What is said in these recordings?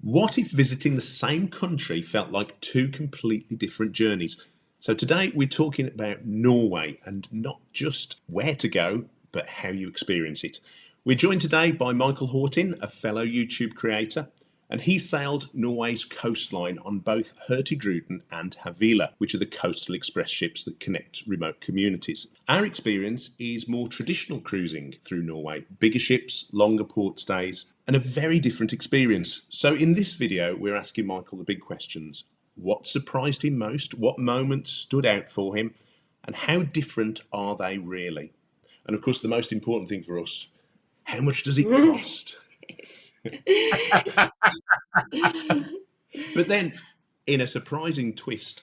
What if visiting the same country felt like two completely different journeys? So today we're talking about Norway and not just where to go, but how you experience it. We're joined today by Michael Hortin, a fellow YouTube creator, and he sailed Norway's coastline on both Hurtigruten and Havila, which are the coastal express ships that connect remote communities. Our experience is more traditional cruising through Norway, bigger ships, longer port stays, and a very different experience. So in this video, we're asking Michael the big questions. What surprised him most? What moments stood out for him? And how different are they really? And of course, the most important thing for us, how much does it cost? But then, in a surprising twist,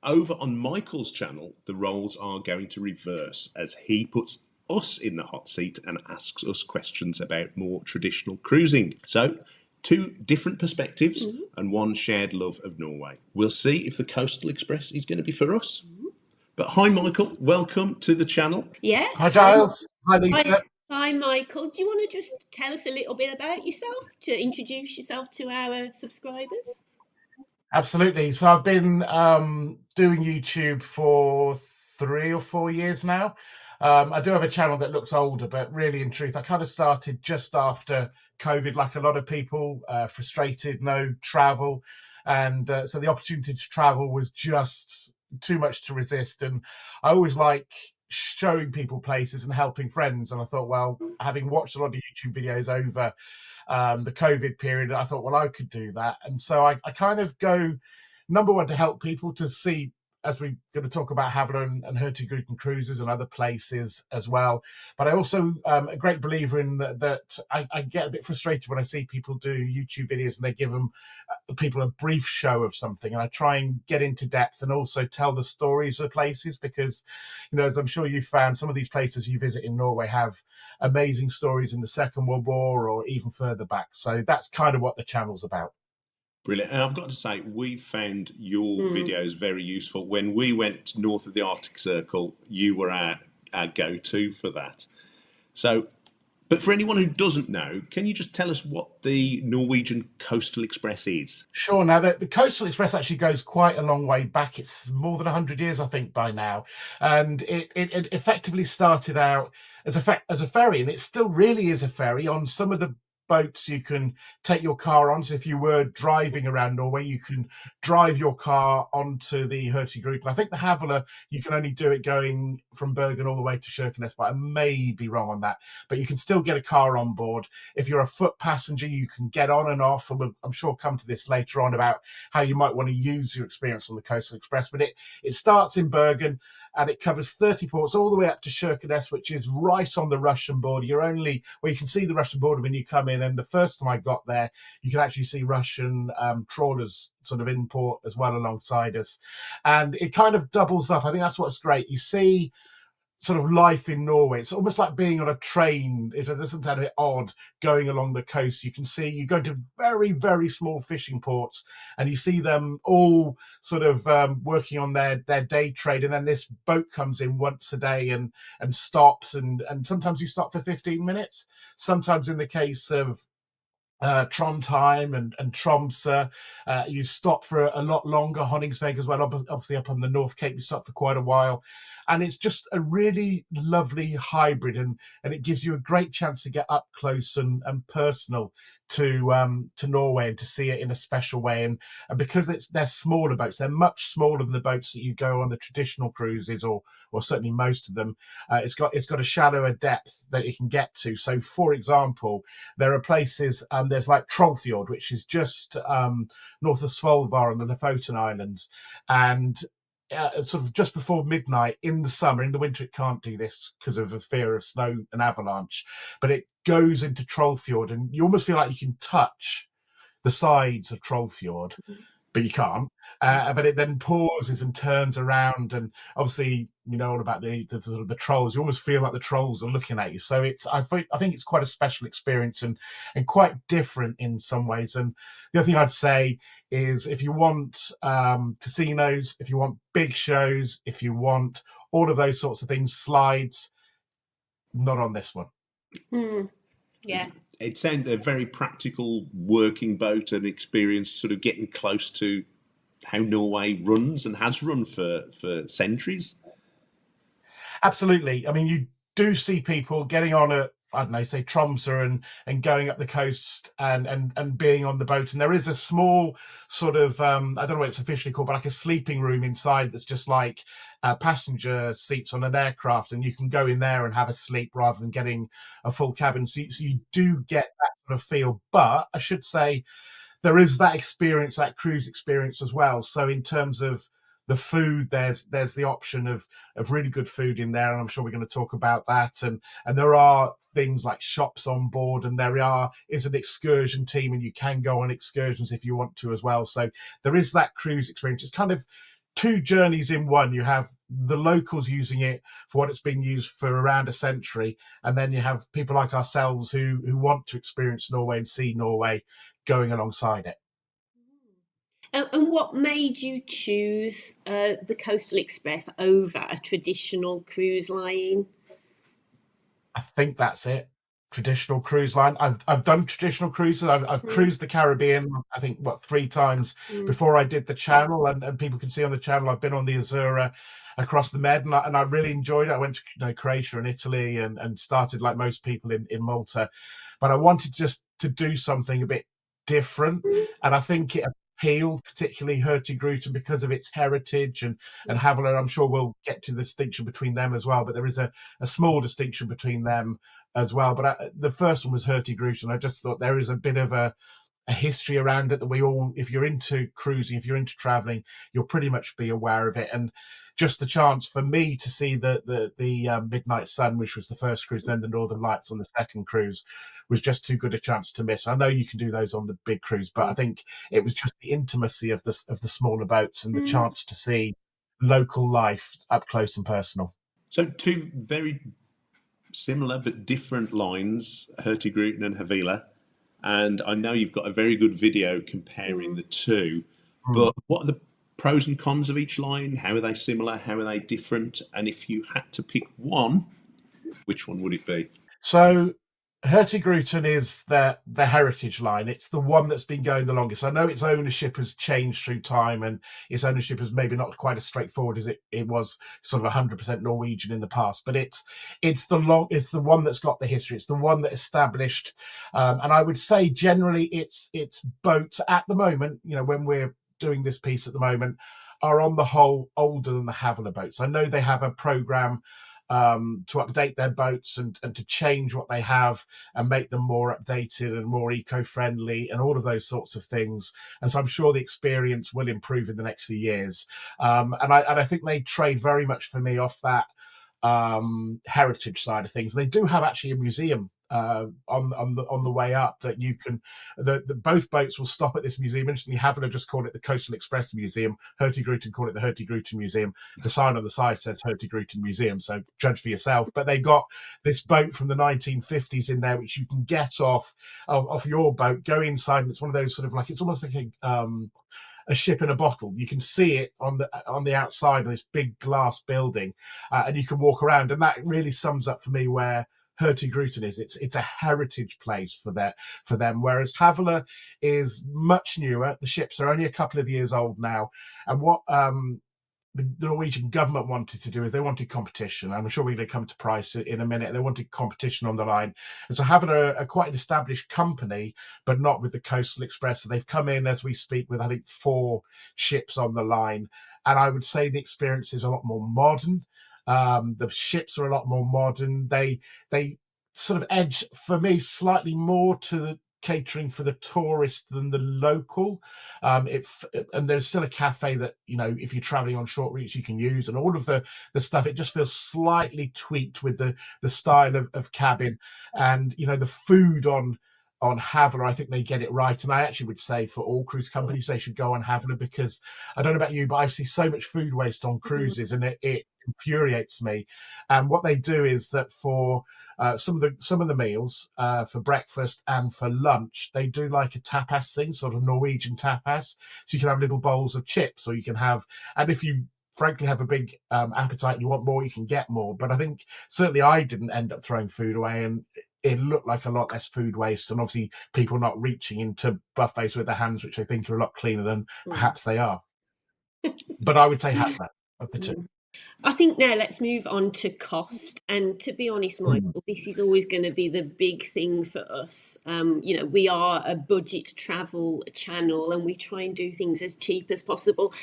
over on Michael's channel, the roles are going to reverse as he puts us in the hot seat and asks us questions about more traditional cruising. So, two different perspectives and one shared love of Norway. We'll see if the Coastal Express is going to be for us. But hi, Michael. Welcome to the channel. Yeah. Hi, Giles. Hi, Lisa. Hi, Michael. Do you want to just tell us a little bit about yourself, to introduce yourself to our subscribers? Absolutely. So I've been doing YouTube for 3 or 4 years now. I do have a channel that looks older, but really, in truth, I kind of started just after COVID, like a lot of people, frustrated, no travel. And so the opportunity to travel was just too much to resist. And I always like showing people places and helping friends. And I thought, well, having watched a lot of YouTube videos over the COVID period, I thought, well, I could do that. And so I kind of go, number one, to help people to see, as we're going to talk about Havila and Hurtigruten cruises and other places as well. But I also a great believer in that I get a bit frustrated when I see people do YouTube videos and they give them people a brief show of something, and I try and get into depth and also tell the stories of the places, because, you know, as I'm sure you've found, some of these places you visit in Norway have amazing stories in the Second World War or even further back. So that's kind of what the channel's about. Brilliant. And I've got to say, we found your videos very useful. When we went north of the Arctic Circle, you were our go-to for that. So, but for anyone who doesn't know, can you just tell us what the Norwegian Coastal Express is? Sure. Now, the Coastal Express actually goes quite a long way back. It's more than 100 years, I think, by now. And it effectively started out as a ferry, and it still really is a ferry. On some of the boats you can take your car on. So if you were driving around Norway, you can drive your car onto the Hurtigruten. I think the Havila, you can only do it going from Bergen all the way to Kirkenes, but I may be wrong on that. But you can still get a car on board. If you're a foot passenger, you can get on and off. And I'm sure we'll come to this later on about how you might want to use your experience on the Coastal Express. But it starts in Bergen, and it covers 30 ports all the way up to Kirkenes, which is right on the Russian border. You can see the Russian border when you come in. And the first time I got there, you can actually see Russian trawlers sort of in port as well alongside us. And it kind of doubles up. I think that's what's great. You see sort of life in Norway. It's almost like being on a train. It doesn't sound a bit odd going along the coast. You can see, you go to very, very small fishing ports and you see them all sort of working on their day trade. And then this boat comes in once a day and stops. And sometimes you stop for 15 minutes. Sometimes in the case of Trondheim and Tromsø, you stop for a lot longer. Honningsvåg as well, obviously up on the North Cape, you stop for quite a while. And it's just a really lovely hybrid, and it gives you a great chance to get up close and personal to Norway and to see it in a special way. And because they're smaller boats, they're much smaller than the boats that you go on the traditional cruises, or certainly most of them. It's got a shallower depth that you can get to. So, for example, there are places, there's like Trollfjord, which is just north of Svolvær on the Lofoten Islands, and sort of just before midnight in the summer. In the winter it can't do this because of the fear of snow and avalanche, but it goes into Trollfjord, and you almost feel like you can touch the sides of Trollfjord, but you can't. But it then pauses and turns around, and obviously you know all about the sort of the trolls. You almost feel like the trolls are looking at you. So I think it's quite a special experience and quite different in some ways. And the other thing I'd say is, if you want casinos, if you want big shows, if you want all of those sorts of things, slides, not on this one. Yeah. It sounded a very practical working boat and experience, sort of getting close to how Norway runs and has run for centuries. Absolutely. I mean, you do see people getting on at, I don't know, say Tromsø and going up the coast and being on the boat. And there is a small sort of, I don't know what it's officially called, but like a sleeping room inside that's just like passenger seats on an aircraft. And you can go in there and have a sleep rather than getting a full cabin. So you do get that sort of feel. But I should say, there is that experience, that cruise experience as well. So in terms of the food, there's the option of really good food in there, and I'm sure we're going to talk about that. And there are things like shops on board, and is an excursion team, and you can go on excursions if you want to as well. So there is that cruise experience. It's kind of two journeys in one. You have the locals using it for what it's been used for around a century, and then you have people like ourselves who want to experience Norway and see Norway going alongside it. And what made you choose the Coastal Express over a traditional cruise line? I think that's it. Traditional cruise line. I've done traditional cruises. I've cruised the Caribbean, I think, 3 times before I did the Channel, and people can see on the Channel I've been on the Azura across the Med, and I really enjoyed it. I went to Croatia and Italy and started like most people in Malta, but I wanted just to do something a bit different, and I think it appealed particularly Hurtigruten because of its heritage, and Havila. I'm sure we'll get to the distinction between them as well, but there is a small distinction between them as well. But the first one was Hurtigruten. I just thought there is a bit of a history around it that we all, if you're into cruising, if you're into traveling, you'll pretty much be aware of it. And just the chance for me to see the Midnight Sun, which was the first cruise, and then the Northern Lights on the second cruise, was just too good a chance to miss. I know you can do those on the big cruise, but I think it was just the intimacy of the smaller boats and the chance to see local life up close and personal. So two very similar but different lines, Hurtigruten and Havila. And I know you've got a very good video comparing the two. But what are the pros and cons of each line? How are they similar? How are they different? And if you had to pick one, which one would it be? So Hurtigruten is the heritage line. It's the one that's been going the longest. I know its ownership has changed through time, and its ownership is maybe not quite as straightforward as it was sort of 100% Norwegian in the past. But it's the one that's got the history. It's the one that established, and I would say generally its boats at the moment, when we're doing this piece at the moment, are on the whole older than the Havila boats. I know they have a program to update their boats and to change what they have and make them more updated and more eco-friendly and all of those sorts of things. And so I'm sure the experience will improve in the next few years. And I think they trade very much for me off that heritage side of things. They do have actually a museum on the way up that you can. Both boats will stop at this museum. Interestingly, Havila just called it the Coastal Express Museum. Hurtigruten called it the Hurtigruten Museum. The sign on the side says Hurtigruten Museum, so judge for yourself. But they've got this boat from the 1950s in there, which you can get off your boat, go inside, and it's one of those sort of like, it's almost like a ship in a bottle. You can see it on the outside of this big glass building, and you can walk around. And that really sums up for me where Hurtigruten is. It's a heritage place for them, whereas Havila is much newer. The ships are only a couple of years old now, and what the Norwegian government wanted to do is they wanted competition. I'm sure we're going to come to price in a minute. They wanted competition on the line. And so Havila are quite an established company, but not with the Coastal Express. So they've come in as we speak with, I think, 4 ships on the line. And I would say the experience is a lot more modern. The ships are a lot more modern. They sort of edge, for me, slightly more to the catering for the tourist than the local. And there's still a cafe that, if you're traveling on short routes, you can use, and all of the stuff, it just feels slightly tweaked with the style of cabin. And the food on Havila, I think they get it right. And I actually would say for all cruise companies, they should go on Havila, because I don't know about you, but I see so much food waste on cruises, and it infuriates me. And what they do is that for some of the meals, for breakfast and for lunch, they do like a tapas thing, sort of Norwegian tapas. So you can have little bowls of chips, or you can have, and if you frankly have a big appetite and you want more, you can get more. But I think certainly I didn't end up throwing food away, and it looked like a lot less food waste, and obviously people not reaching into buffets with their hands, which I think are a lot cleaner than perhaps they are. But I would say Havila of the two. I think now let's move on to cost. And to be honest, Michael, this is always going to be the big thing for us. We are a budget travel channel and we try and do things as cheap as possible.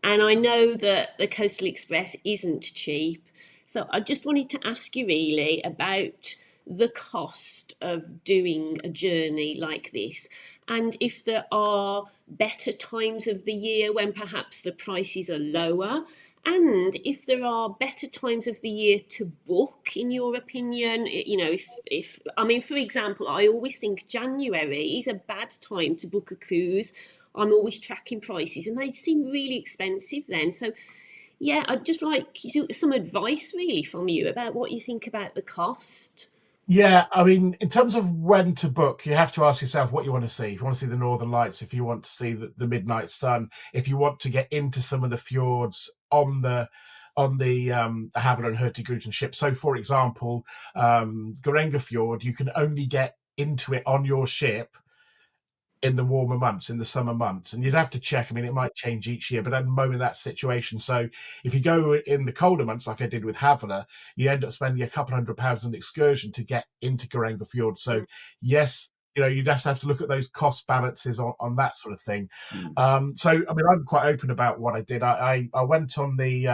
And I know that the Coastal Express isn't cheap. So I just wanted to ask you really about the cost of doing a journey like this, and if there are better times of the year when perhaps the prices are lower, and if there are better times of the year to book, in your opinion. If I mean, for example, I always think January is a bad time to book a cruise. I'm always tracking prices and they seem really expensive then. So yeah, I'd just like some advice really from you about what you think about the cost. Yeah, I mean, in terms of when to book, you have to ask yourself what you want to see. If you want to see the Northern Lights, if you want to see the midnight sun, if you want to get into some of the fjords on the Havila and Hurtigruten ship. So, for example, Geiranger Fjord, you can only get into it on your ship in the warmer months, in the summer months, and you'd have to check. I mean, it might change each year, but at the moment, that's the situation. So if you go in the colder months, like I did with Havila, you end up spending a couple £100 on an excursion to get into Geiranger Fjord. So yes, you just have to look at those cost balances on that sort of thing. So I mean, I'm quite open about what I did. I went on the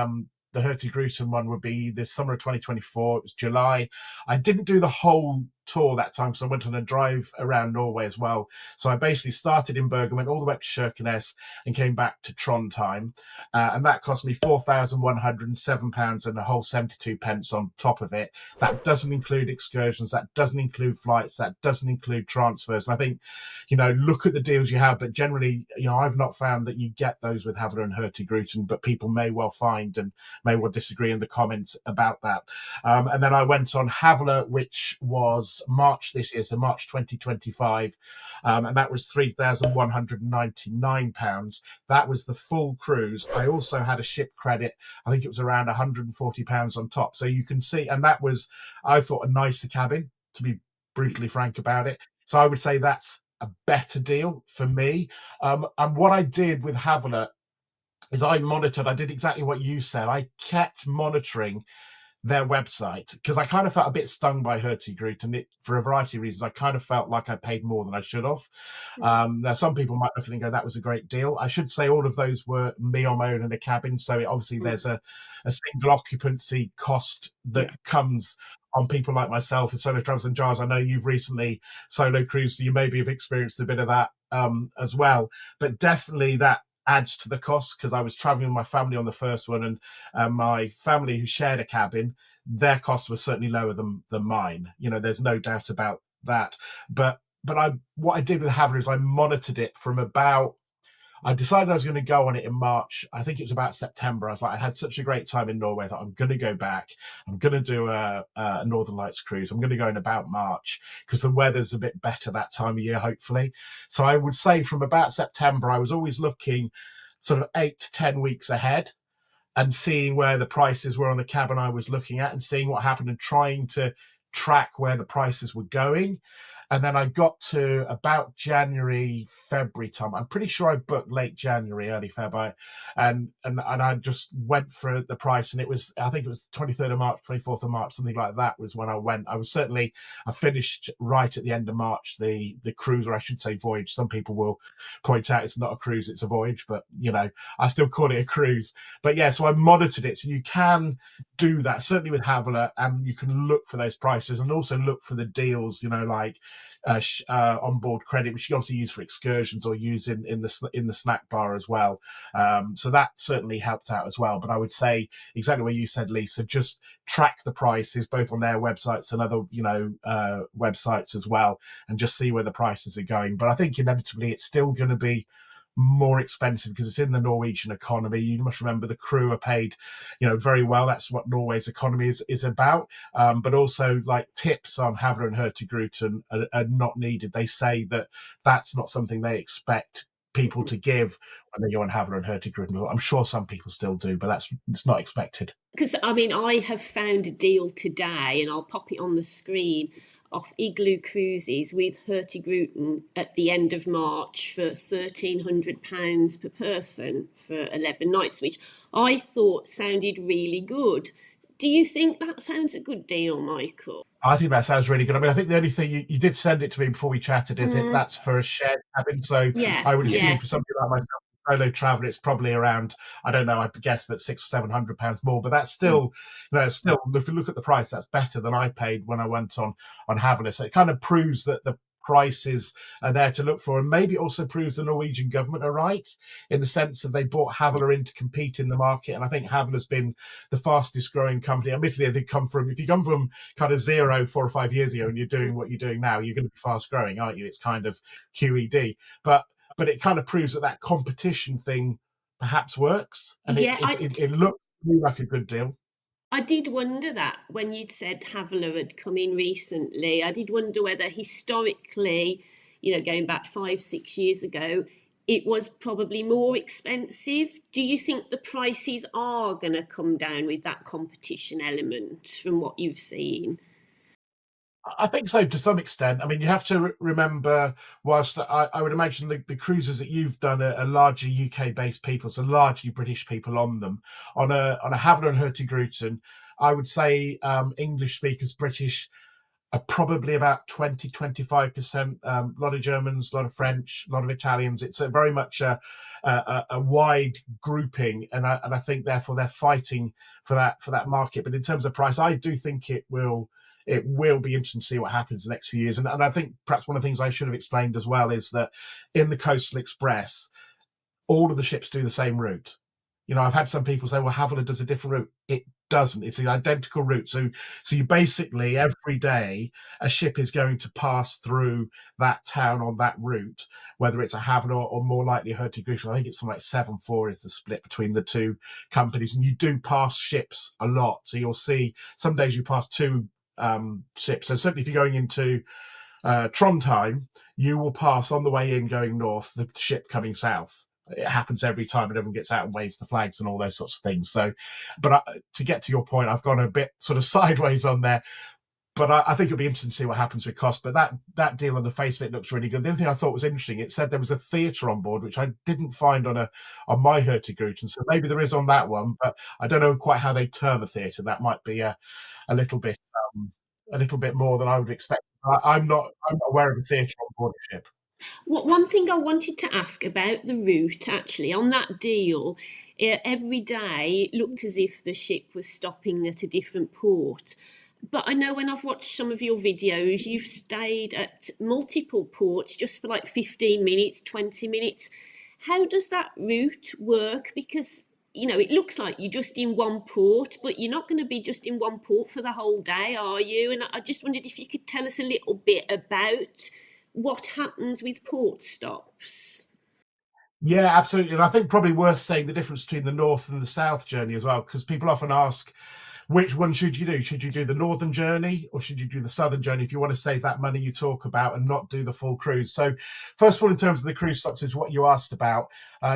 Hurtigruten one would be the summer of 2024. It was July. I didn't do the whole tour that time because I went on a drive around Norway as well. So I basically started in Bergen, went all the way up to Kirkenes and came back to Trondheim. And that cost me £4,107 and a whole 72 pence on top of it. That doesn't include excursions. That doesn't include flights. That doesn't include transfers. And I think, look at the deals you have. But generally, I've not found that you get those with Havila and Hurtigruten, but people may well find and may well disagree in the comments about that. And then I went on Havila, which was March this year, so March 2025, and that was £3,199. That was the full cruise. I also had a ship credit. I think it was around £140 on top. So you can see, and that was, I thought, a nicer cabin, to be brutally frank about it. So I would say that's a better deal for me. And what I did with Havila is I did exactly what you said. I kept monitoring their website because I kind of felt a bit stung by Hurtigruten for a variety of reasons. I kind of felt like I paid more than I should have. Now, some people might look at it and go, that was a great deal. I should say all of those were me on my own in a cabin. So obviously there's a single occupancy cost that comes on people like myself with solo travels and jars. I know you've recently solo cruised, so you maybe have experienced a bit of that as well. But definitely that adds to the cost because I was traveling with my family on the first one, and my family who shared a cabin, their costs were certainly lower than mine. There's no doubt about that. But what I did with Havila is I monitored it from about. I decided I was going to go on it in March. I think it was about September. I was like, I had such a great time in Norway that I'm going to go back. I'm going to do a Northern Lights cruise. I'm going to go in about March because the weather's a bit better that time of year, hopefully. So I would say from about September, I was always looking sort of 8 to 10 weeks ahead and seeing where the prices were on the cabin I was looking at and seeing what happened and trying to track where the prices were going. And then I got to about January, February time. I'm pretty sure I booked late January, early February, and I just went for the price. And I think it was 23rd of March, 24th of March, something like that was when I went. I finished right at the end of March, the cruise, or I should say voyage. Some people will point out it's not a cruise, it's a voyage, but I still call it a cruise. But yeah, so I monitored it. So you can do that, certainly with Havila, and you can look for those prices and also look for the deals, like onboard credit, which you can obviously use for excursions or use in the snack bar as well. So that certainly helped out as well. But I would say exactly what you said, Lisa, just track the prices both on their websites and other websites as well, and just see where the prices are going. But I think inevitably it's still going to be more expensive because it's in the Norwegian economy. You must remember the crew are paid, very well. That's what Norway's economy is about. But also, like, tips on Havila and Hurtigruten are not needed. They say that that's not something they expect people to give when they go on Havila and Hurtigruten. I'm sure some people still do, but it's not expected. Because I mean, I have found a deal today, and I'll pop it on the screen. off Igloo Cruises with Hurtigruten at the end of March for £1,300 per person for 11 nights, which I thought sounded really good. Do you think that sounds a good deal, Michael? I think that sounds really good. I mean, I think the only thing you did send it to me before we chatted is that's for a shared cabin. So Yeah, I would assume yeah. for somebody like myself, solo travel, it's probably around, I don't know, I'd guess that £600 or £700 more. But that's still, still, if you look at the price, that's better than I paid when I went on Havila. So it kind of proves that the prices are there to look for, and maybe it also proves the Norwegian government are right in the sense that they brought Havila in to compete in the market. And I think Havila's been the fastest growing company. Admittedly, if you come from kind of zero 4 or 5 years ago and you're doing what you're doing now, you're going to be fast growing, aren't you? It's kind of QED, but it kind of proves that competition thing perhaps works, and Yeah, it looked to me like a good deal. I did wonder that when you'd said Havila had come in recently. I did wonder whether historically, going back 5, 6 years ago, it was probably more expensive. Do you think the prices are going to come down with that competition element from what you've seen? I think so to some extent. I mean, you have to remember, whilst I would imagine the cruises that you've done are largely UK-based people, so largely British people on them. On a Havila and Hurtigruten, I would say English speakers, British, are probably about 20-25%. A lot of Germans, a lot of French, a lot of Italians. It's very much a wide grouping, and I think therefore they're fighting for that market. But in terms of price, I do think it will be interesting to see what happens the next few years. And I think perhaps one of the things I should have explained as well is that in the Coastal Express, all of the ships do the same route. I've had some people say, well, Havila does a different route. It doesn't. It's an identical route. So you basically, every day, a ship is going to pass through that town on that route, whether it's a Havila or more likely a Hurtigruten. I think it's something like 7-4 is the split between the two companies. And you do pass ships a lot. So you'll see some days you pass two ships. So certainly if you're going into Trondheim, you will pass on the way in going north, the ship coming south. It happens every time, and everyone gets out and waves the flags and all those sorts of things. So, but to get to your point, I've gone a bit sort of sideways on there. But I think it'll be interesting to see what happens with cost. But that deal on the face of it looks really good. The only thing I thought was interesting, it said there was a theatre on board, which I didn't find on my Hurtigruten. So maybe there is on that one, but I don't know quite how they term a theatre. That might be a little bit more than I would expect. I'm not aware of a theatre on board a ship. One thing I wanted to ask about the route, actually, on that deal, every day it looked as if the ship was stopping at a different port. But I know when I've watched some of your videos, you've stayed at multiple ports just for like 15 minutes, 20 minutes. How does that route work? Because, it looks like you're just in one port, but you're not going to be just in one port for the whole day, are you? And I just wondered if you could tell us a little bit about what happens with port stops. Yeah, absolutely. And I think probably worth saying the difference between the north and the south journey as well, because people often ask, which one should you do? Should you do the northern journey or should you do the southern journey if you want to save that money you talk about and not do the full cruise? So first of all, in terms of the cruise stops, is what you asked about.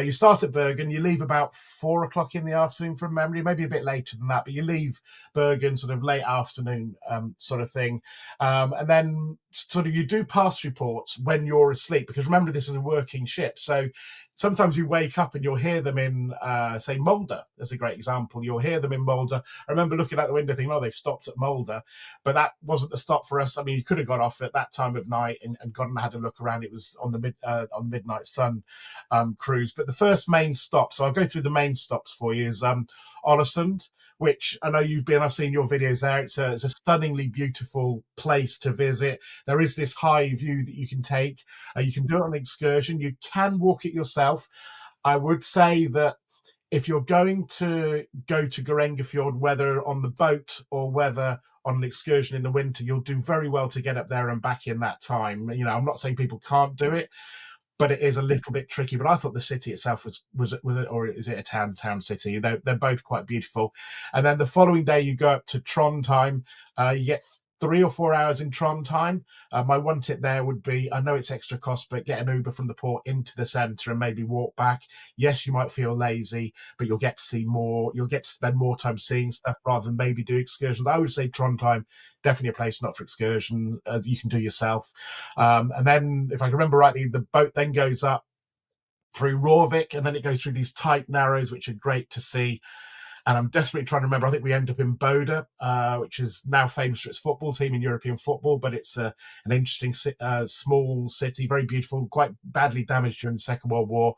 You start at Bergen, you leave about 4 o'clock in the afternoon from memory, maybe a bit later than that, but you leave Bergen sort of late afternoon sort of thing. And then sort of you do pass reports when you're asleep, because remember, this is a working ship. So sometimes you wake up and you'll hear them in, say, Mulder. That's a great example. You'll hear them in Mulder. I remember looking out the window thinking, oh, they've stopped at Mulder. But that wasn't a stop for us. I mean, you could have got off at that time of night and gone and had a look around. It was on the Midnight Sun cruise. But the first main stop, so I'll go through the main stops for you, is Ålesund, which I know you've been, I've seen your videos there. It's a stunningly beautiful place to visit. There is this high view that you can take. You can do it on an excursion. You can walk it yourself. I would say that if you're going to go to Garengafjord, whether on the boat or whether on an excursion in the winter, you'll do very well to get up there and back in that time. I'm not saying people can't do it, but it is a little bit tricky. But I thought the city itself was or is it a town city? They're both quite beautiful. And then the following day you go up to Trondheim. You get 3 or 4 hours in Trondheim. My one tip there would be, I know it's extra cost, but get an Uber from the port into the centre and maybe walk back. Yes, you might feel lazy, but you'll get to see more. You'll get to spend more time seeing stuff rather than maybe do excursions. I would say Trondheim, definitely a place not for excursion, you can do yourself. And then, if I can remember rightly, the boat then goes up through Rorvik, and then it goes through these tight narrows, which are great to see. And I'm desperately trying to remember. I think we end up in Bode, which is now famous for its football team in European football, but it's an interesting small city, very beautiful, quite badly damaged during the Second World War.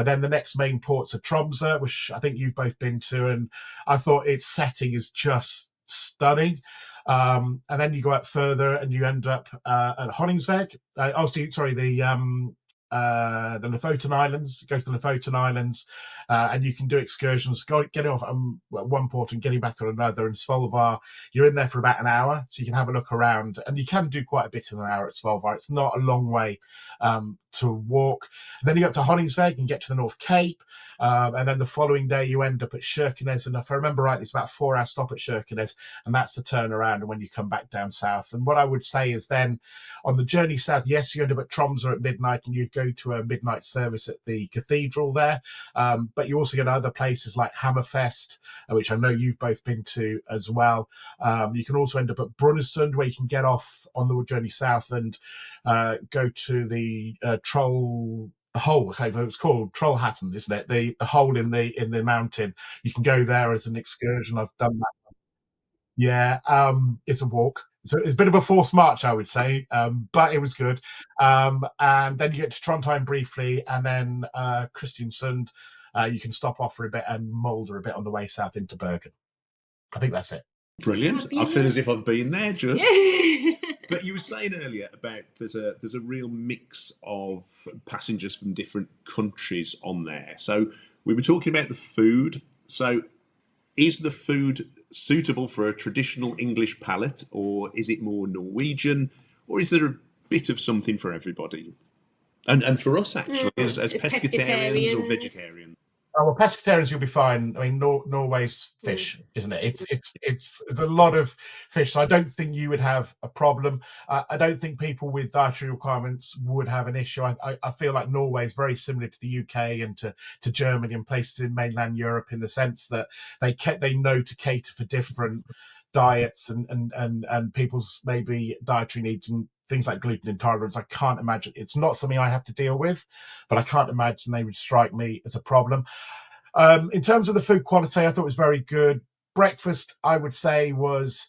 Then the next main ports are Tromsø, which I think you've both been to, and I thought its setting is just stunning. And then you go out further and you end up at Honningsvåg. The Lofoten Islands, go to the Lofoten Islands, and you can do excursions, getting off one port and getting back on another. And Svolvær, you're in there for about an hour, so you can have a look around, and you can do quite a bit in an hour at Svolvær. It's not a long way to walk. And then you go up to Honningsvåg and get to the North Cape, and then the following day you end up at Kirkenes, and if I remember rightly, it's about a 4-hour stop at Kirkenes, and that's the turnaround and when you come back down south. And what I would say is then on the journey south, yes, you end up at Tromsø at midnight, and you go to a midnight service at the cathedral there, but you also go to other places like Hammerfest, which I know you've both been to as well. You can also end up at Brønnøysund, where you can get off on the journey south and go to the Troll hole. Okay, it's called Trollhättan, isn't it? The hole in the mountain. You can go there as an excursion. I've done that. Yeah, it's a walk. So it's a bit of a forced march, I would say, but it was good. And then you get to Trondheim briefly, and then Kristiansund. You can stop off for a bit and moulder a bit on the way south into Bergen. I think that's it. Brilliant. Fabulous. I feel as if I've been there just. Yeah. But you were saying earlier about there's a real mix of passengers from different countries on there. So we were talking about the food. So is the food suitable for a traditional English palate, or is it more Norwegian, or is there a bit of something for everybody? And for us, actually, as pescatarians or vegetarians. Oh, well, pescatarians, you'll be fine. I mean, Norway's fish, isn't it? It's a lot of fish, so I don't think you would have a problem. I don't think people with dietary requirements would have an issue. I feel like Norway is very similar to the UK and to Germany and places in mainland Europe in the sense that they know to cater for different diets and people's maybe dietary needs and things like gluten intolerance. I can't imagine. It's not something I have to deal with, but I can't imagine they would strike me as a problem. In terms of the food quality, I thought it was very good. Breakfast, I would say, was,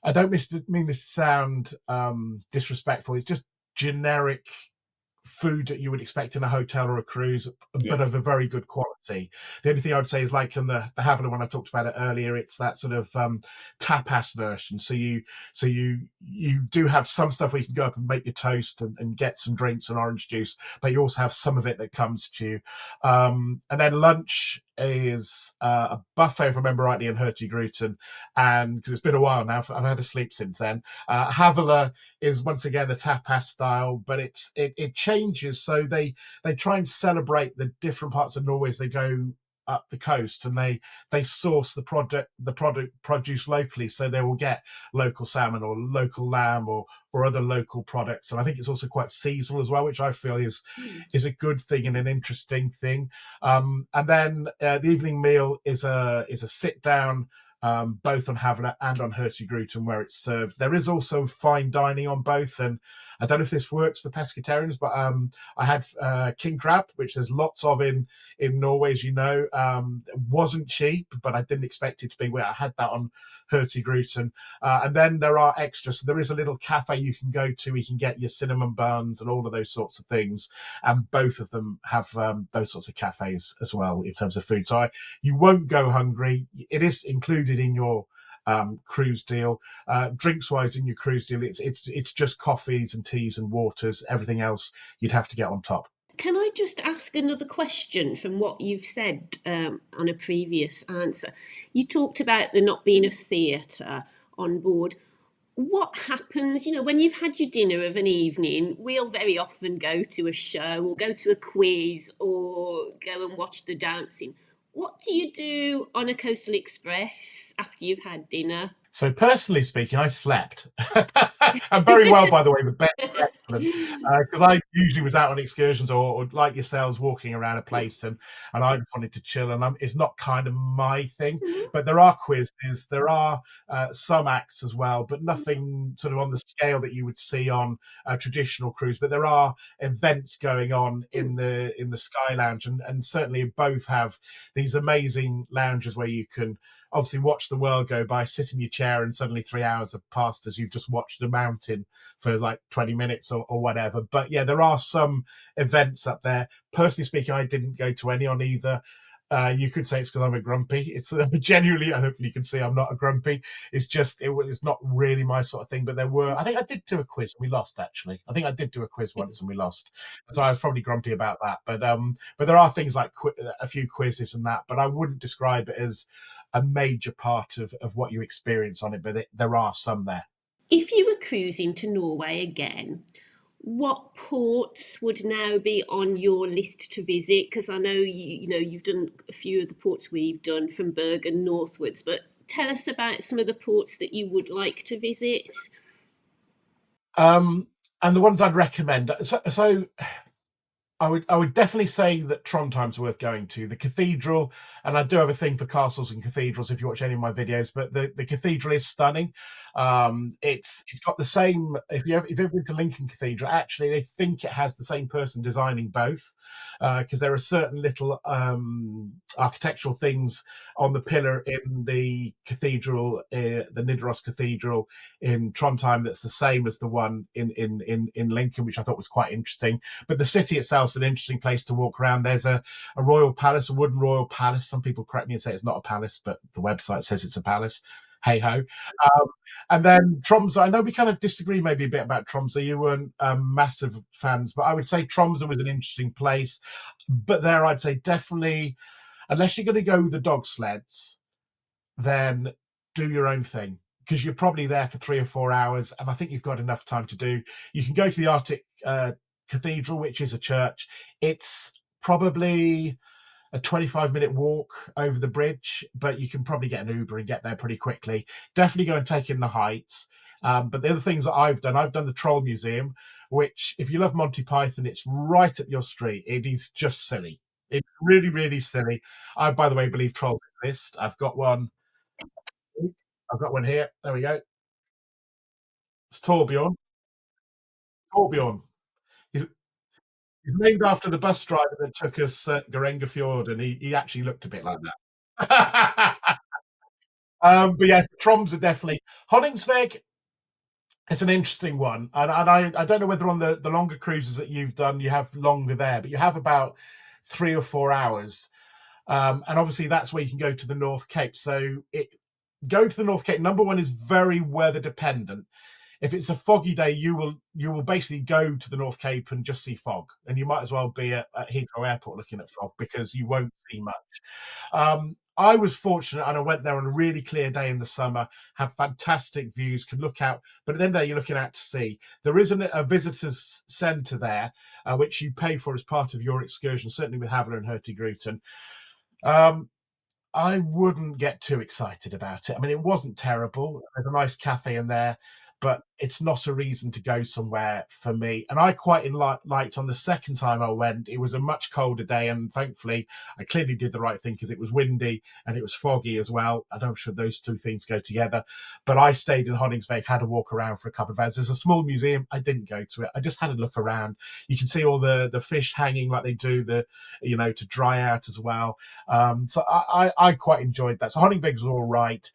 I don't mean this to sound disrespectful, it's just generic food that you would expect in a hotel or a cruise, but of a very good quality. The only thing I would say is, like in the Havila, when I talked about it earlier, it's that sort of tapas version. So you do have some stuff where you can go up and make your toast and get some drinks and orange juice, but you also have some of it that comes to you. And then lunch is a buffet, if I remember rightly, in Hurtigruten, and because it's been a while now, I've had to sleep since then. Havila is once again the tapas style, but it changes. So they try and celebrate the different parts of Norway as they go up the coast, and they source the product produce locally, so they will get local salmon or local lamb or other local products. And I think it's also quite seasonal as well, which I feel is a good thing and an interesting thing. And then the evening meal is a sit down, both on Havila and on Hurtigruten, where it's served. There is also fine dining on both, and I don't know if this works for pescatarians, but I had king crab, which there's lots of in Norway, as you know. It wasn't cheap, but I didn't expect it to be. Well, I had that on Hurtigruten. And then there are extras. So there is a little cafe you can go to. You can get your cinnamon buns and all of those sorts of things. And both of them have those sorts of cafes as well in terms of food. So you won't go hungry. It is included in your cruise deal. Drinks wise, in your cruise deal, it's just coffees and teas and waters. Everything else you'd have to get on top. Can I just ask another question from what you've said on a previous answer? You talked about there not being a theatre on board. What happens, when you've had your dinner of an evening, we'll very often go to a show or go to a quiz or go and watch the dancing. What do you do on a Coastal Express after you've had dinner? So personally speaking, I slept. And very well, by the way, the bed was excellent. Because I usually was out on excursions or like yourselves, walking around a place, and I just wanted to chill. And it's not kind of my thing. But there are quizzes, there are some acts as well, but nothing sort of on the scale that you would see on a traditional cruise. But there are events going on in the Sky Lounge, and certainly both have these amazing lounges where you can obviously watch the world go by, sit in your chair, and suddenly 3 hours have passed as you've just watched a mountain for like 20 minutes or whatever. But yeah, there are some events up there. Personally speaking, I didn't go to any on either. You could say it's because I'm a grumpy. It's genuinely, I hope you can see I'm not a grumpy. It's just, it's not really my sort of thing. But I think I did do a quiz and we lost, actually. I think I did do a quiz once and we lost. So I was probably grumpy about that. But there are things like a few quizzes and that, but I wouldn't describe it as a major part of what you experience on it, but there are some there. If you were cruising to Norway again, what ports would now be on your list to visit? Because I know you've done a few of the ports we've done from Bergen northwards, but tell us about some of the ports that you would like to visit. And the ones I'd recommend. So I would definitely say that Trondheim's worth going to. The cathedral, and I do have a thing for castles and cathedrals if you watch any of my videos, but the cathedral is stunning. It's got the same, if you've ever been to Lincoln Cathedral, actually they think it has the same person designing both, because there are certain little architectural things on the pillar in the cathedral, the Nidaros Cathedral in Trondheim, that's the same as the one in Lincoln, which I thought was quite interesting. But the city itself is an interesting place to walk around. There's a royal palace, a wooden royal palace. Some people correct me and say it's not a palace, but the website says it's a palace. Hey ho. And then Tromsø, I know we kind of disagree maybe a bit about Tromsø. You weren't massive fans, but I would say Tromsø was an interesting place. But there I'd say definitely, unless you're going to go with the dog sleds, then do your own thing, because you're probably there for 3 or 4 hours, and I think you've got enough time to do. You can go to the Arctic Cathedral, which is a church. It's probably a 25-minute walk over the bridge, but you can probably get an Uber and get there pretty quickly. Definitely go and take in the heights. But the other things that I've done the Troll Museum, which, if you love Monty Python, it's right up your street. It is just silly. It's really, really silly. I, by the way, believe trolls exist. I've got one here. There we go. It's Torbjorn. Torbjorn. He's named after the bus driver that took us Gerenga Fjord, and he actually looked a bit like that. But yes, Troms are definitely. Honningsvåg, it's an interesting one, and I don't know whether on the longer cruises that you've done you have longer there, but you have about 3 or 4 hours, and obviously that's where you can go to the North Cape. So going to the North Cape, number one, is very weather dependent. If it's a foggy day, you will basically go to the North Cape and just see fog, and you might as well be at Heathrow Airport looking at fog, because you won't see much. I was fortunate, and I went there on a really clear day in the summer, had fantastic views, could look out, but at the end of the day, you're looking out to sea. There isn't a visitors centre there, which you pay for as part of your excursion, certainly with Havila and Hurtigruten. I wouldn't get too excited about it. I mean, it wasn't terrible. There's a nice cafe in there, but it's not a reason to go somewhere for me. And I quite liked on the second time I went, it was a much colder day, and thankfully I clearly did the right thing, because it was windy and it was foggy as well. I don't sure those two things go together. But I stayed in Honningsvåg, had a walk around for a couple of hours. There's a small museum. I didn't go to it. I just had a look around. You can see all the fish hanging like they do, to dry out as well. So I quite enjoyed that. So Honningsvåg was all right.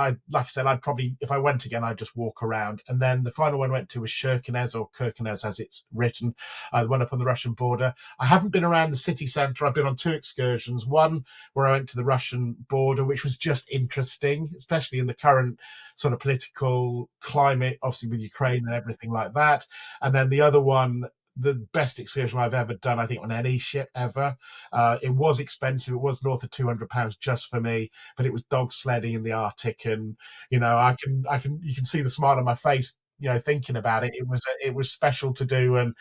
Like I said, I'd probably, if I went again, I'd just walk around. And then the final one I went to was Kirkenes, or Kirkenes as it's written, the one up on the Russian border. I haven't been around the city centre. I've been on 2 excursions. One where I went to the Russian border, which was just interesting, especially in the current sort of political climate, obviously with Ukraine and everything like that. And then the other one, the best excursion I've ever done, I think, on any ship ever. It was expensive. It was north of £200 just for me, but it was dog sledding in the Arctic, and you can see the smile on my face thinking about it, it was special to do. And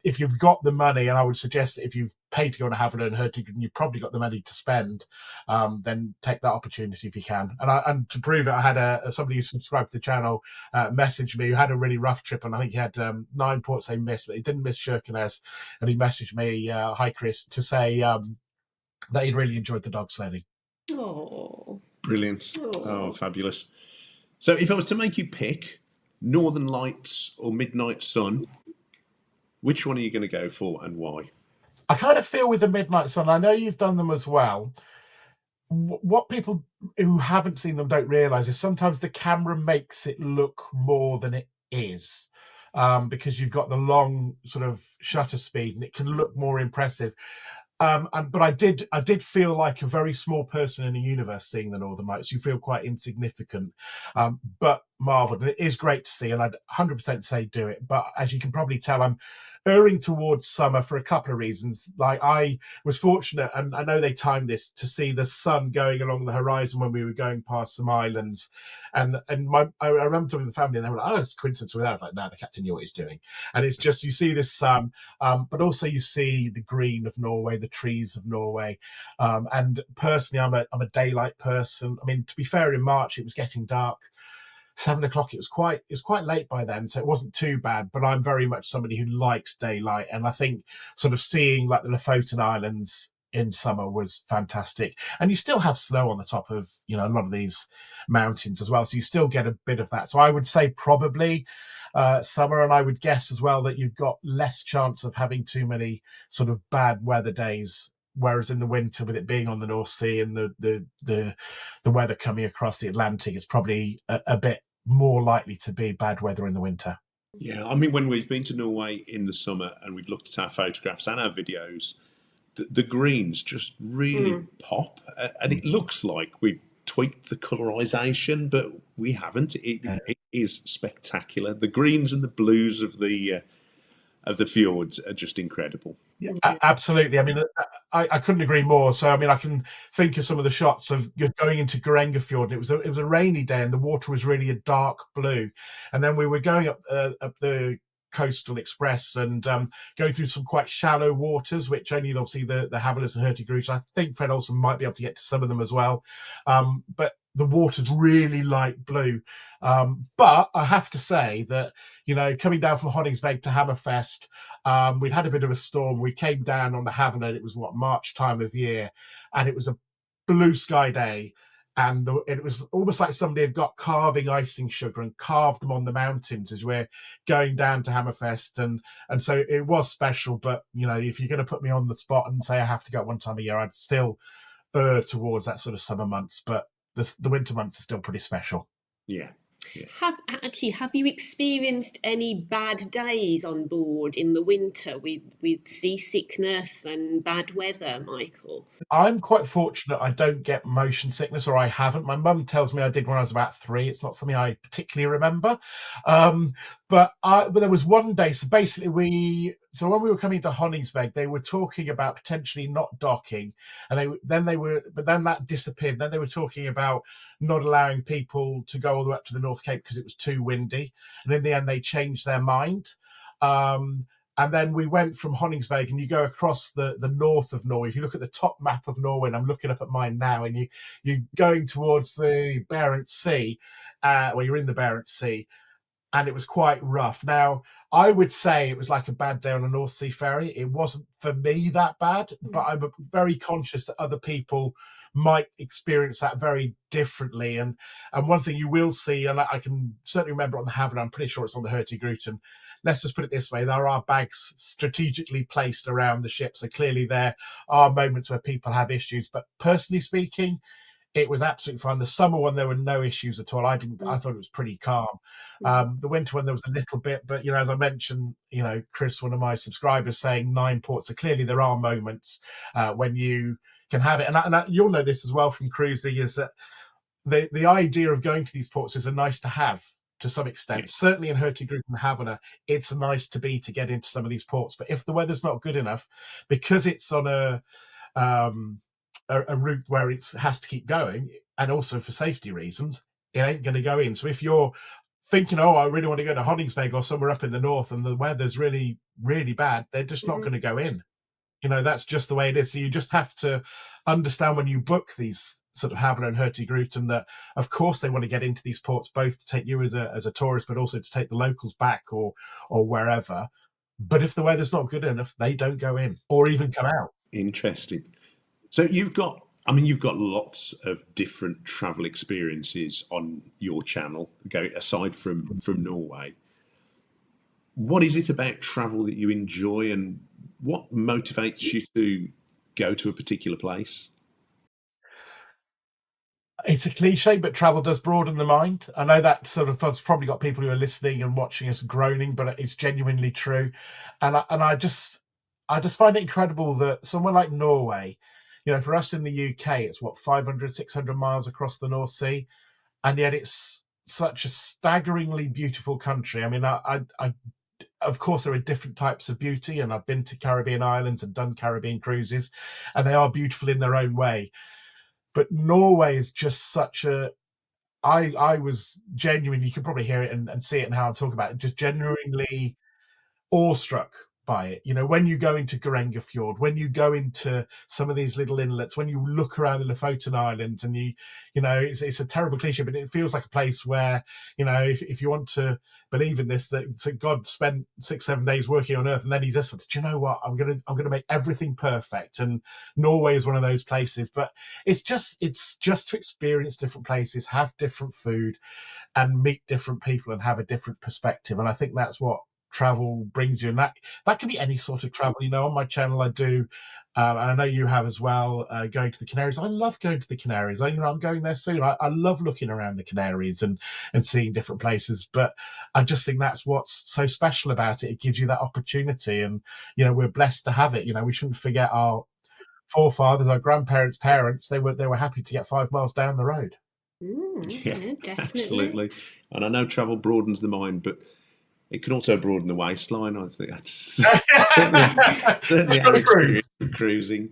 if you've got the money, and I would suggest that if you've paid to go on a Havila and Hurtigruten, you've probably got the money to spend, then take that opportunity if you can. And to prove it, I had somebody who subscribed to the channel message me who had a really rough trip, and I think he had 9 ports they missed, but he didn't miss Sherkiness. And he messaged me, hi Chris, to say that he'd really enjoyed the dog sledding. Oh, brilliant. Oh, fabulous. So if I was to make you pick Northern Lights or Midnight Sun, which one are you going to go for and why? I kind of feel with the Midnight Sun, I know you've done them as well. What people who haven't seen them don't realise is sometimes the camera makes it look more than it is, because you've got the long sort of shutter speed and it can look more impressive. But I did feel like a very small person in the universe seeing the Northern Lights. You feel quite insignificant, but marvelled. And it is great to see, and I'd 100% say do it. But as you can probably tell, I'm erring towards summer for a couple of reasons. Like, I was fortunate, and I know they timed this, to see the sun going along the horizon when we were going past some islands. And I remember talking to the family, and they were like, "Oh, it's a coincidence with that." I was like, "No, the captain knew what he's doing." And it's just, you see this sun, but also you see the green of Norway, the trees of Norway. And personally, I'm a daylight person. I mean, to be fair, in March it was getting dark. 7 o'clock, it was quite late by then, so it wasn't too bad. But I'm very much somebody who likes daylight, and I think sort of seeing like the Lofoten Islands in summer was fantastic. And you still have snow on the top of a lot of these mountains as well, so you still get a bit of that. So I would say probably summer, and I would guess as well that you've got less chance of having too many sort of bad weather days. Whereas in the winter, with it being on the North Sea and the weather coming across the Atlantic, it's probably a bit more likely to be bad weather in the winter. Yeah, I mean, when we've been to Norway in the summer and we've looked at our photographs and our videos, the greens just really pop, and it looks like we've tweaked the colorization, but we haven't. It is spectacular. The greens and the blues of the fjords are just incredible. Yeah, absolutely. I mean, I couldn't agree more. So, I mean, I can think of some of the shots of going into Grengafjord. It was a rainy day, and the water was really a dark blue. And then we were going up the Coastal Express and going through some quite shallow waters, which only obviously the Havilas and Hurtigruten. I think Fred Olsen might be able to get to some of them as well. But the water's really light blue. But I have to say that, coming down from Honningsvåg to Hammerfest, we'd had a bit of a storm. We came down on the Havila, and it was March time of year, and it was a blue sky day. And it was almost like somebody had got carving icing sugar and carved them on the mountains as we're going down to Hammerfest. And so it was special. But, if you're going to put me on the spot and say I have to go one time a year, I'd still err towards that sort of summer months. But the winter months are still pretty special. Yeah. Have you experienced any bad days on board in the winter with seasickness and bad weather, Michael? I'm quite fortunate I don't get motion sickness, or I haven't. My mum tells me I did when I was about 3. It's not something I particularly remember. But there was one day, so basically when we were coming to Honningsvåg, they were talking about potentially not docking, and then that disappeared. Then they were talking about not allowing people to go all the way up to the North Cape because it was too windy, and in the end they changed their mind. And then we went from Honningsvåg, and you go across the north of Norway. If you look at the top map of Norway, and I'm looking up at mine now, and you're going towards the Barents Sea, you're in the Barents Sea, and it was quite rough. Now, I would say it was like a bad day on a North Sea ferry. It wasn't for me that bad, but I'm very conscious that other people might experience that very differently. And one thing you will see, and I can certainly remember on the Havila, I'm pretty sure it's on the Hurtigruten. Let's just put it this way: there are bags strategically placed around the ship, so clearly there are moments where people have issues. But personally speaking, it was absolutely fine. The summer one, there were no issues at all. I thought it was pretty calm. The winter one, there was a little bit, but as I mentioned, Chris, one of my subscribers, saying 9 ports. So clearly there are moments when you can have it, and you'll know this as well from cruising, is that the idea of going to these ports is a nice to have to some extent. Yeah. Certainly in Hurtigruten and Havila, it's a nice to be to get into some of these ports. But if the weather's not good enough, because it's on a route where it has to keep going, and also for safety reasons, it ain't going to go in. So if you're thinking, oh, I really want to go to Honningsvik or somewhere up in the north, and the weather's really, really bad, they're just not going to go in. That's just the way it is. So you just have to understand when you book these sort of Havila and Hurtigruten that, of course, they want to get into these ports both to take you as a tourist, but also to take the locals back or wherever. But if the weather's not good enough, they don't go in or even come out. Interesting. So you've got lots of different travel experiences on your channel, aside from Norway. What is it about travel that you enjoy, and what motivates you to go to a particular place? It's a cliche, but travel does broaden the mind. I know that sort of has probably got people who are listening and watching us groaning, but it's genuinely true. And I just find it incredible that somewhere like Norway, for us in the UK, it's what, 500, 600 miles across the North Sea, and yet it's such a staggeringly beautiful country. I mean, I of course, there are different types of beauty, and I've been to Caribbean islands and done Caribbean cruises, and they are beautiful in their own way. But Norway is just such a. I was genuinely, you can probably hear it and see it in how I'm talking about it, just genuinely awestruck by it. When you go into Fjord, when you go into some of these little inlets, when you look around the Lofoten Islands, and it's a terrible cliche, but it feels like a place where, if you want to believe in this, that God spent 6-7 days working on Earth, and then he just said, do you know what? I'm gonna make everything perfect. And Norway is one of those places. But it's just to experience different places, have different food, and meet different people and have a different perspective. And I think that's what travel brings you, and that can be any sort of travel. On my channel I do, and I know you have as well, going to the Canaries. I love going to the Canaries. I'm going there soon. I love looking around the Canaries and seeing different places, but I just think that's what's so special about it. It gives you that opportunity, and we're blessed to have it. We shouldn't forget our forefathers, our grandparents' parents. They were happy to get 5 miles down the road. Yeah, definitely. Absolutely. And I know travel broadens the mind, but it can also broaden the waistline. I think that's certainly our experience of cruising.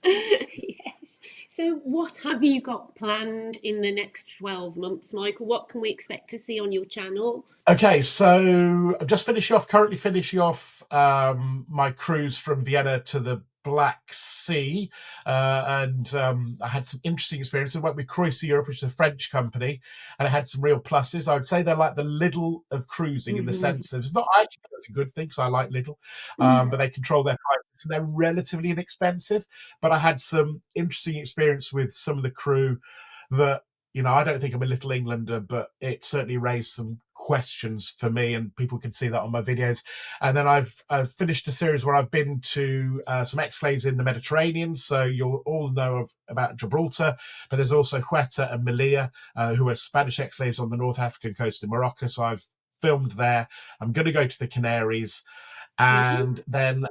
Yes. So what have you got planned in the next 12 months, Michael? What can we expect to see on your channel? Okay, so I'm just currently finishing off my cruise from Vienna to the Black Sea, and I had some interesting experiences. I went with Cruise Europe, which is a French company, and I had some real pluses. I would say they're like the Lidl of cruising, in the sense that it's not, I think that's a good thing, because I like Lidl, but they control their prices, and they're relatively inexpensive. But I had some interesting experience with some of the crew that, I don't think I'm a Little Englander, but it certainly raised some questions for me, and people can see that on my videos. And then I've finished a series where I've been to some exclaves in the Mediterranean. So you'll all know about Gibraltar, but there's also Ceuta and Melilla, who are Spanish exclaves on the North African coast of Morocco. So I've filmed there. I'm going to go to the Canaries, and then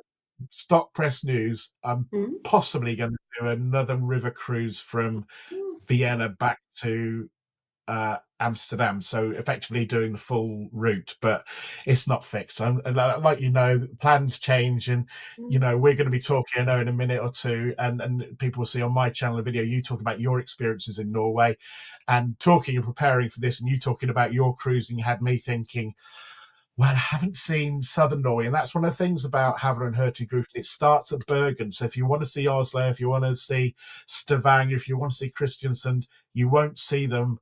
stock press news, I'm possibly going to do another river cruise from Vienna back to Amsterdam, so effectively doing the full route, but it's not fixed. Like plans change, and we're going to be talking, I know, in a minute or two, and people will see on my channel a video you talk about your experiences in Norway, and talking and preparing for this, and you talking about your cruising had me thinking, well, I haven't seen southern Norway, and that's one of the things about Havila and Hurtigruten. It starts at Bergen, so if you want to see Oslo, if you want to see Stavanger, if you want to see Kristiansand, you won't see them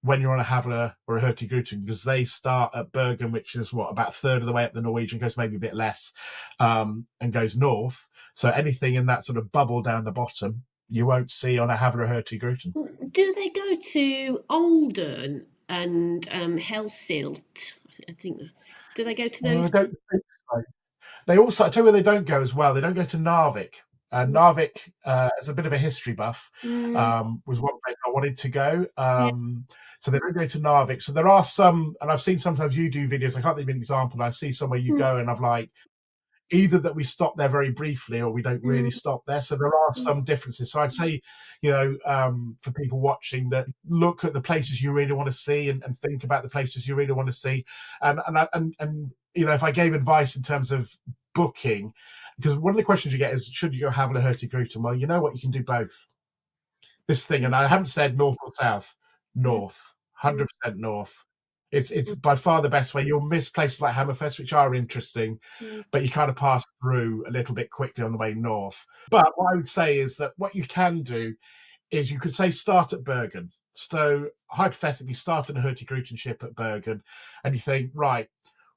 when you're on a Havila or a Hurtigruten, because they start at Bergen, which is about a third of the way up the Norwegian coast, maybe a bit less, and goes north. So anything in that sort of bubble down the bottom, you won't see on a Havila or Hurtigruten. Do they go to Olden and Helsilt? I think that's. Do they go to those? I don't think so. They also, I tell you where they don't go as well. They don't go to Narvik. Narvik, as a bit of a history buff, was one place I wanted to go. So they don't go to Narvik. So there are some, and I've seen sometimes you do videos. I can't think of an example. And I see somewhere you go, and I've like, either that we stop there very briefly, or we don't really stop there. So there are some differences. So I'd say, for people watching, that look at the places you really want to see, and think about the places you really want to see. And if I gave advice in terms of booking, because one of the questions you get is, should you go Havila Hurtigruten? Well, you know what, you can do both. This thing, and I haven't said north or south, north, 100% north. It's by far the best way. You'll miss places like Hammerfest, which are interesting, but you kind of pass through a little bit quickly on the way north. But what I would say is that what you can do is you could say start at Bergen. So hypothetically, start in a Hurtigruten ship at Bergen, and you think, right,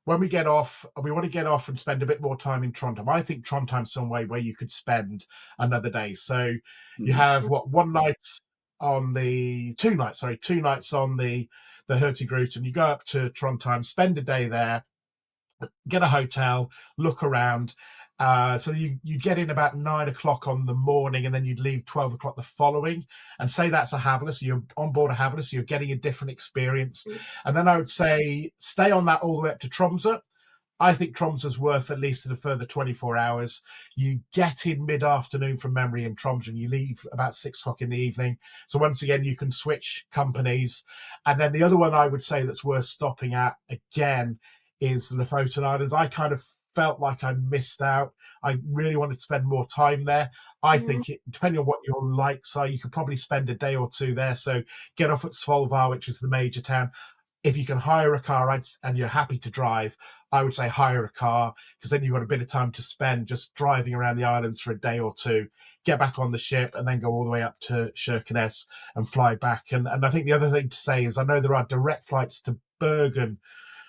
when we get off, we want to get off and spend a bit more time in Trondheim. I think Trondheim's some way where you could spend another day. So you have two nights on the Hurtigruten. You go up to Trondheim, spend a day there, get a hotel, look around. So you get in about 9 o'clock on the morning, and then you'd leave 12 o'clock the following. And say that's a Havila, so you're on board a Havila, so you're getting a different experience. And then I would say stay on that all the way up to Tromsø. I think Tromsø's worth at least a further 24 hours. You get in mid-afternoon from memory in Tromsø, and you leave about 6 o'clock in the evening. So once again, you can switch companies. And then the other one I would say that's worth stopping at again is the Lofoten Islands. I kind of felt like I missed out. I really wanted to spend more time there. I think depending on what your likes are, you could probably spend a day or two there. So get off at Svolvær, which is the major town. If you can hire a car and you're happy to drive, I would say hire a car, because then you've got a bit of time to spend just driving around the islands for a day or two, get back on the ship, and then go all the way up to Kirkenes and fly back. And I think the other thing to say is I know there are direct flights to Bergen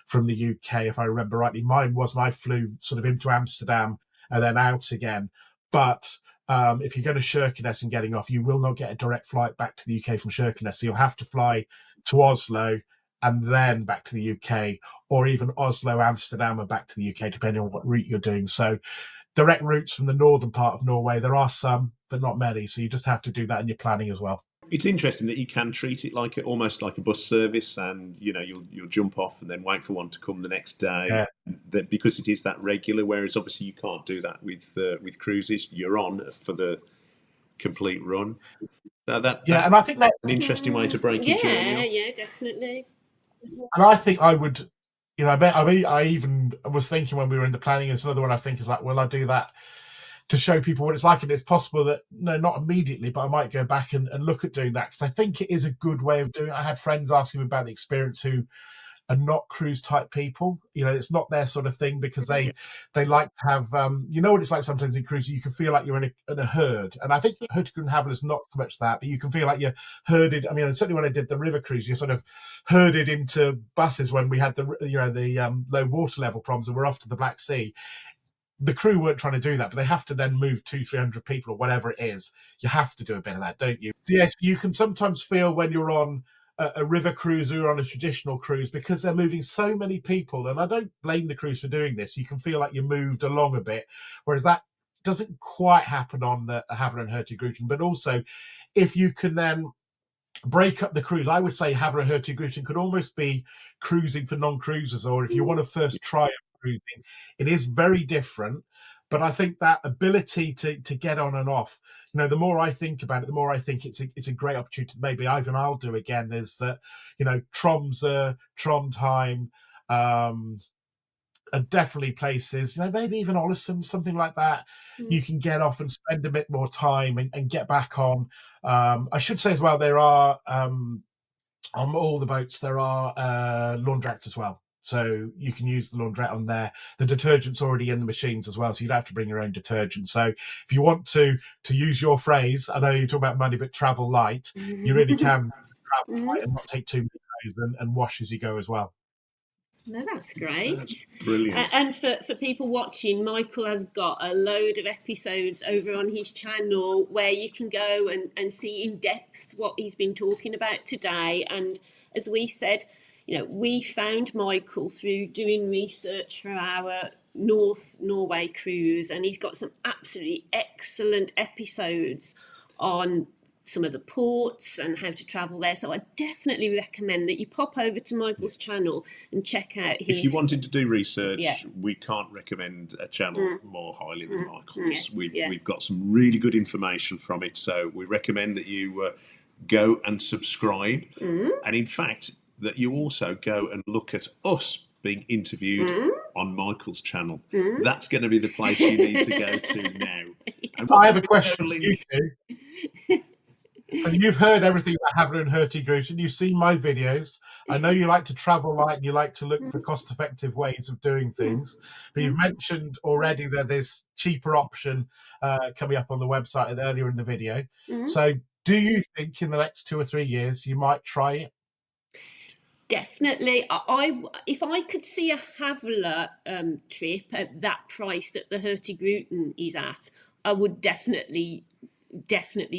from the UK, if I remember rightly. Mine wasn't. I flew sort of into Amsterdam and then out again. But if you're going to Kirkenes and getting off, you will not get a direct flight back to the UK from Kirkenes. So you'll have to fly to Oslo and then back to the UK, or even Oslo, Amsterdam, and back to the UK, depending on what route you're doing. So direct routes from the northern part of Norway, there are some, but not many. So you just have to do that in your planning as well. It's interesting that you can treat it like almost like a bus service, and you'll jump off and then wait for one to come the next day, because it is that regular. Whereas obviously you can't do that with cruises. You're on for the complete run. So and I think that's an interesting way to break your journey off. Yeah, definitely. And I think I would, I even was thinking when we were in the planning, it's another one I was thinking is like, will I do that to show people what it's like? And it's possible that, no, not immediately, but I might go back and look at doing that, because I think it is a good way of doing it. I had friends asking me about the experience who are not cruise type people. It's not their sort of thing, because they like to have, what it's like sometimes in cruise, you can feel like you're in a herd. And I think Hurtigruten and Havila is not so much that, but you can feel like you're herded. I mean, certainly when I did the river cruise, you're sort of herded into buses when we had the low water level problems and we're off to the Black Sea. The crew weren't trying to do that, but they have to then move 200-300 people or whatever it is. You have to do a bit of that, don't you? So yes, you can sometimes feel when you're on a river cruise or on a traditional cruise, because they're moving so many people, and I don't blame the crews for doing this, you can feel like you moved along a bit, whereas that doesn't quite happen on the Havila and Hurtigruten. But also, if you can then break up the cruise, I would say Havila and Hurtigruten could almost be cruising for non-cruisers, or if you want to first try cruising, it is very different. But I think that ability to get on and off, the more I think about it, the more I think it's a great opportunity. Maybe I'll do again. Is that Tromsø, Trondheim, are definitely places. Maybe even Ålesund, something like that. You can get off and spend a bit more time and get back on. I should say as well, there are on all the boats there are laundrettes as well. So you can use the laundrette on there. The detergent's already in the machines as well, so you don't have to bring your own detergent. So if you want to use your phrase, I know you talk about money, but travel light, you really can travel light and not take too many days and wash as you go as well. No, that's great. That's brilliant. And for people watching, Michael has got a load of episodes over on his channel where you can go and see in depth what he's been talking about today. And as we said, we found Michael through doing research for our North Norway cruise, and he's got some absolutely excellent episodes on some of the ports and how to travel there. So I definitely recommend that you pop over to Michael's channel and check out his... If you wanted to do research, we can't recommend a channel more highly than Michael's. We've got some really good information from it, so we recommend that you go and subscribe. And in fact, that you also go and look at us being interviewed on Michael's channel. That's going to be the place you need to go to now. And I have a question for you two. So you've heard everything about Havila and Hurtigruten. You've seen my videos. I know you like to travel light and you like to look for cost-effective ways of doing things. But you've mentioned already that there's cheaper option coming up on the website earlier in the video. So do you think in the next 2 or 3 years you might try it? Definitely. If I could see a Havila trip at that price that the Hurtigruten is at, I would definitely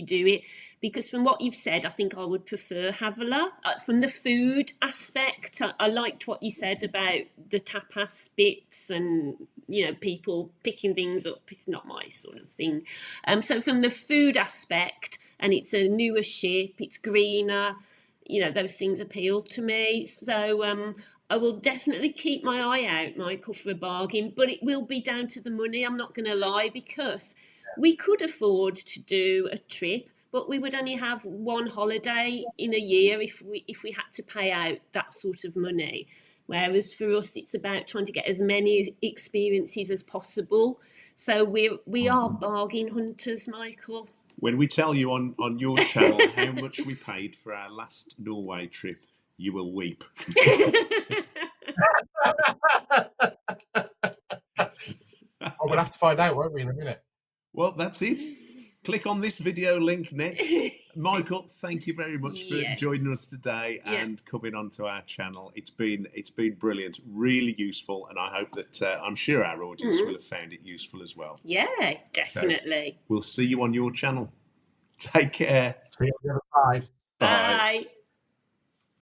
do it, because from what you've said, I think I would prefer Havila. From the food aspect, I liked what you said about the tapas bits and people picking things up. It's not my sort of thing. So from the food aspect, and it's a newer ship, it's greener, those things appeal to me. So I will definitely keep my eye out, Michael, for a bargain, but it will be down to the money, I'm not going to lie, because we could afford to do a trip, but we would only have one holiday in a year if we had to pay out that sort of money. Whereas for us, it's about trying to get as many experiences as possible. So we are bargain hunters, Michael. When we tell you on your channel how much we paid for our last Norway trip, you will weep. Oh, we'll have to find out, won't we, in a minute? Well, that's it. Click on this video link next. Michael, thank you very much for joining us today and coming onto our channel. It's been brilliant, really useful, and I hope that I'm sure our audience will have found it useful as well. Yeah, definitely. So we'll see you on your channel. Take care. See you on the other side. Bye. Bye.